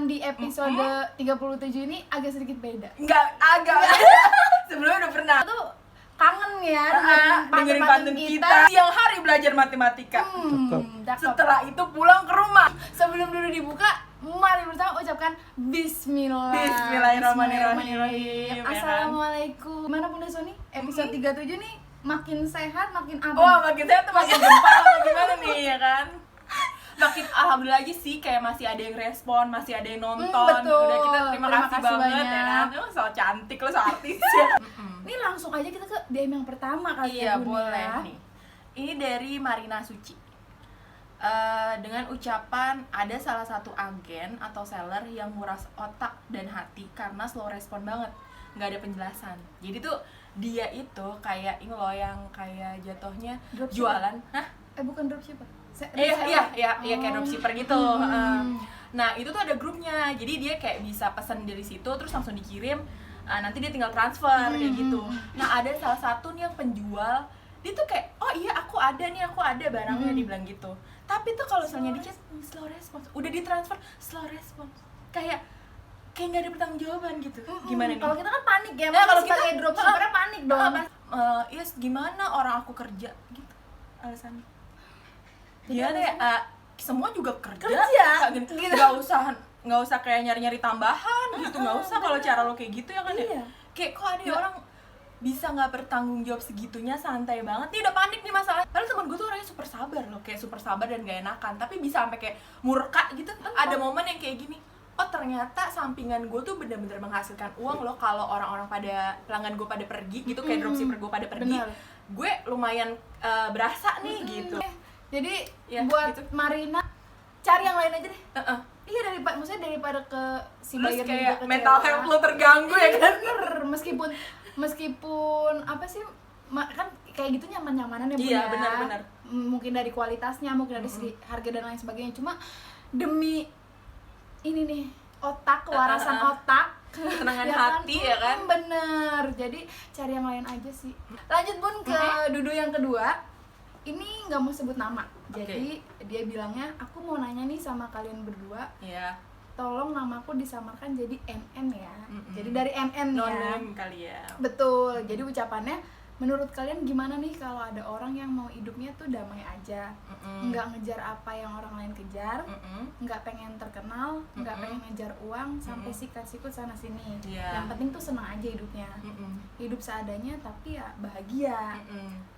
di episode 37 ini agak sedikit beda. Agak sebelumnya udah pernah Tuh kangen ya dengerin pantun kita siang hari belajar matematika. Cakep. Setelah itu pulang ke rumah. Sebelum dulu dibuka, mari bersama ucapkan Bismillahirrahmanirrahim. Assalamualaikum. Gimana Bunda Sony? Episode 37 nih makin sehat, makin apa? Wah, makin sehat tuh makin gempal apa gimana nih ya kan? Makin alhamdulillah aja sih, kayak masih ada yang respon, masih ada yang nonton. Betul. Udah kita terima kasih banget banyak. ya kan. Emang so cantik lo, so artis ya. Ini langsung aja kita ke DM yang pertama kali Iya, ya Bun boleh ya. nih. Ini dari Marina Suci. Dengan ucapan ada salah satu agen atau seller yang nguras otak dan hati karena slow respon banget, nggak ada penjelasan. Jadi tuh dia itu kayak ini loh yang kayak jatuhnya Dropshipper? jualan, hah? Bukan dropshipper. Iya kayak dropshipper gitu. Hmm. Nah itu tuh ada grupnya, jadi dia kayak bisa pesan dari situ terus langsung dikirim. Nanti dia tinggal transfer kayak gitu. Nah ada salah satu nih yang penjual, dia tuh kayak oh iya aku ada barangnya, dibilang gitu. Tapi tuh kalau misalnya di chat slow response, udah ditransfer slow response, kayak nggak ada pertanggungjawaban gitu. Gimana nih? Kalau kita kan panik ya, Nah, kalau sebagai kita- dropshippernya panik dong. Yes, gimana orang aku kerja gitu alasannya. Jadi Dia deh, alasannya? semua juga kerja. Gitu. Nggak usah kayak nyari tambahan gitu, nggak usah kalau cara lo kayak gitu ya kan ya. Iya. Kayak kok ada orang bisa nggak bertanggung jawab segitunya, santai banget. Dia udah panik nih masalah. Padahal teman gue tuh orangnya super sabar loh, kayak super sabar dan gak enakan. Tapi bisa sampai kayak murka gitu. Ada momen yang kayak gini. Oh ternyata sampingan gue tuh bener-bener menghasilkan uang loh kalau orang-orang pada pelanggan gue pada pergi gitu, kayak dropshipper gue pada pergi. Bener. Gue lumayan berasa nih gitu. Jadi Ya, buat gitu. Marina cari yang lain aja deh. Heeh. Iya daripada ke si Terus buyer kayak juga mental kecewa. health lo terganggu ya kan. Bener, meskipun apa sih kan kayak gitu nyaman-nyamanan ya Bun Iya, ya. benar-benar. Mungkin dari kualitasnya, mungkin dari segi harga dan lain sebagainya. Cuma demi ini nih otak, kewarasan otak, Ketenangan ya kan? hati ya kan. Bener. Jadi cari yang lain aja sih. Lanjut Bun ke Dudu yang kedua. Ini nggak mau sebut nama. Jadi dia bilangnya aku mau nanya nih sama kalian berdua. Iya. Tolong namaku disamarkan jadi NN ya. Jadi dari NN ya. Non kali ya. Betul. Jadi ucapannya menurut kalian gimana nih kalau ada orang yang mau hidupnya tuh damai aja, nggak ngejar apa yang orang lain kejar, nggak pengen terkenal, nggak pengen ngejar uang sampai sikut sana sini. Iya. Yang penting tuh senang aja hidupnya. Hidup seadanya tapi ya bahagia.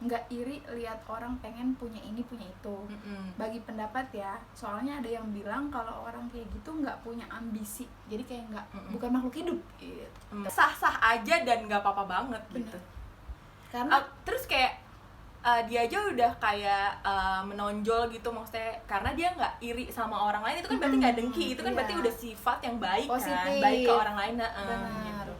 Nggak iri lihat orang pengen punya ini punya itu. Bagi pendapat ya, soalnya ada yang bilang kalau orang kayak gitu nggak punya ambisi, jadi kayak bukan makhluk hidup gitu. Sah-sah aja dan nggak apa-apa banget gitu. Karena Terus kayak dia aja udah kayak menonjol gitu, maksudnya karena dia nggak iri sama orang lain, itu kan berarti nggak dengki, itu kan berarti udah sifat yang baik. Positif. Kan baik ke orang lain. Gitu.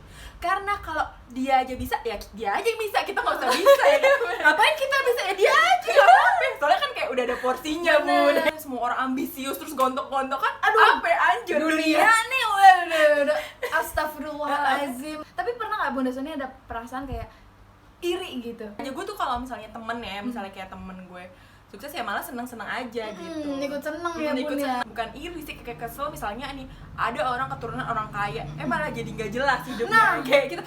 Karena kalau dia aja bisa ya dia aja yang bisa, kita nggak usah bisa ya. Ngapain kita bisa ya dia aja nggak apa-apa. Soalnya kan kayak udah ada porsinya Bun. Semua orang ambisius terus gontok-gontok kan, aduh apa ya, anjir dunia nih udah astagfirullahaladzim. Tapi pernah nggak Bunda Sony ada perasaan kayak iri gitu? Hanya gue tuh kalau misalnya temen ya, misalnya kayak temen gue sukses ya malah seneng-seneng aja gitu. Ikut seneng ya Bun ya. Bukan iri sih, kayak kesel misalnya nih ada orang keturunan orang kaya, malah jadi nggak jelas hidupnya. Kayak kita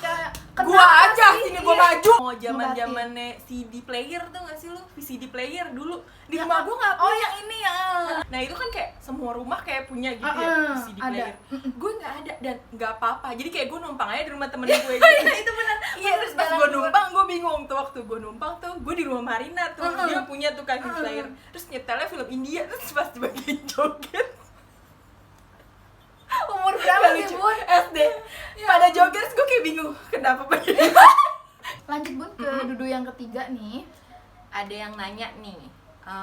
gua aja sini gua maju. Mau zaman-zamannya CD player tuh nggak sih lu? CD player dulu di rumah gua nggak punya. Oh yang ini ya. Nah itu kan kayak semua rumah kayak punya gitu ya CD player. Gue nggak ada dan nggak apa-apa. Jadi kayak gue numpang aja di rumah temen gue gitu. Itu benar. Iya, terus pas gue numpang, gue bingung tuh waktu gue numpang tuh, gue di rumah Marina tuh, dia punya tuh kan player, terus nyetelnya film India, terus pas dibagiin joget. Umur berapa sih Bun? SD. Pada joget, terus gue kayak bingung, kenapa begini? Lanjut Bun ke Dudu yang ketiga nih. Ada yang nanya nih,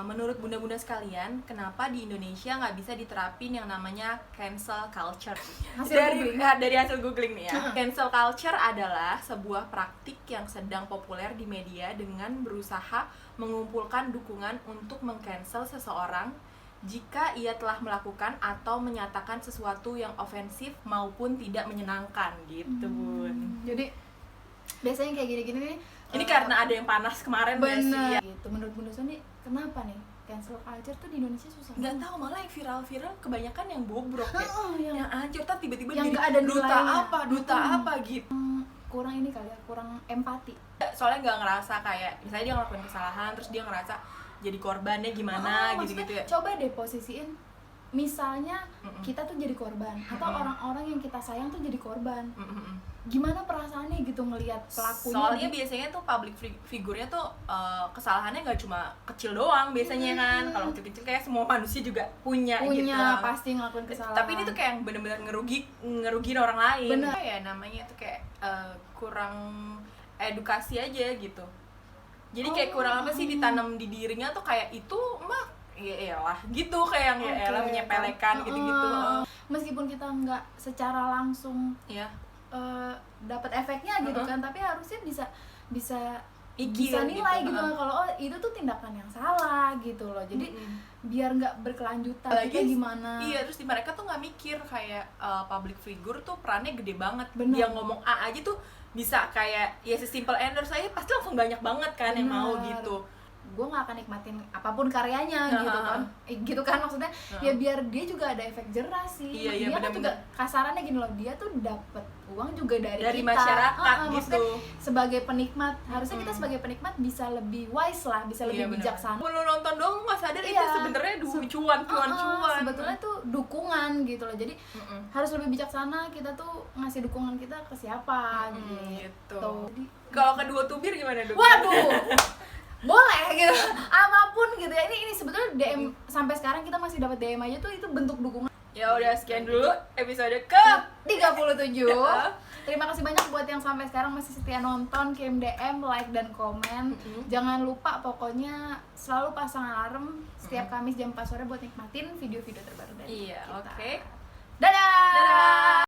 menurut bunda-bunda sekalian, kenapa di Indonesia nggak bisa diterapin yang namanya cancel culture? Dari hasil googling nih ya. Cancel culture adalah sebuah praktik yang sedang populer di media dengan berusaha mengumpulkan dukungan untuk meng-cancel seseorang jika ia telah melakukan atau menyatakan sesuatu yang ofensif maupun tidak menyenangkan gitu Bun. Jadi biasanya kayak gini-gini nih. Ini karena ada yang panas kemarin ya sih. Gitu. Menurut Bunda Sony kenapa nih cancel culture tuh di Indonesia susah. Nggak tahu, malah yang viral-viral kebanyakan yang bobrok ya. Yang hancur, tapi tiba-tiba yang jadi ada duta apa gitu. Kurang ini kali ya, kurang empati. Soalnya nggak ngerasa kayak misalnya dia ngelakuin kesalahan terus dia ngerasa jadi korbannya gimana gitu-gitu ya. Coba deh posisiin misalnya kita tuh jadi korban atau orang-orang yang kita sayang tuh jadi korban. Gimana perasaannya gitu ngelihat pelakunya? Soalnya biasanya tuh public figure-nya tuh kesalahannya nggak cuma kecil doang biasanya kan. Kalau kecil-kecil kayak semua manusia juga punya gitu. Pasti ngelakuin kesalahan. Tapi ini tuh kayak yang bener-bener ngerugiin orang lain. Bener. Ya namanya tuh kayak kurang edukasi aja gitu. Jadi kayak kurang apa sih ditanam di dirinya tuh kayak itu mah ya elah gitu, kayak yang ya elah menyepelekan gitu-gitu. Meskipun kita nggak secara langsung ya dapat efeknya gitu kan, tapi harusnya bisa gitu. nilai gitu kan kalau itu tuh tindakan yang salah gitu loh. Jadi biar nggak berkelanjutan kita gimana. Iya, terus mereka tuh nggak mikir kayak public figure tuh perannya gede banget. Bener. Dia ngomong A aja tuh bisa kayak ya sesimpel endorse aja pasti langsung banyak banget kan yang mau gitu. Gue nggak akan nikmatin apapun karyanya gitu kan maksudnya. Ya biar dia juga ada efek jerah sih. Iya, dia kan juga kasarannya gini loh, dia tuh dapat uang juga dari kita, masyarakat gitu. Sebagai penikmat harusnya kita sebagai penikmat bisa lebih wise lah, bisa lebih bijaksana. Kalau nonton doang nggak sadar itu sebenarnya cuan. Sebetulnya tuh dukungan gitu loh. Jadi harus lebih bijaksana kita tuh ngasih dukungan kita ke siapa gitu. Kalau kedua tubir gimana dong? Waduh. Boleh gitu, apapun gitu ya. Ini sebetulnya DM sampai sekarang kita masih dapat DM aja tuh, itu bentuk dukungan. Ya udah, sekian dulu episode ke 37. Terima kasih banyak buat yang sampai sekarang masih setia nonton, kirim DM, like dan komen. Jangan lupa pokoknya selalu pasang alarm setiap Kamis jam 4 sore buat nikmatin video-video terbaru dari kita. Oke. Dadah.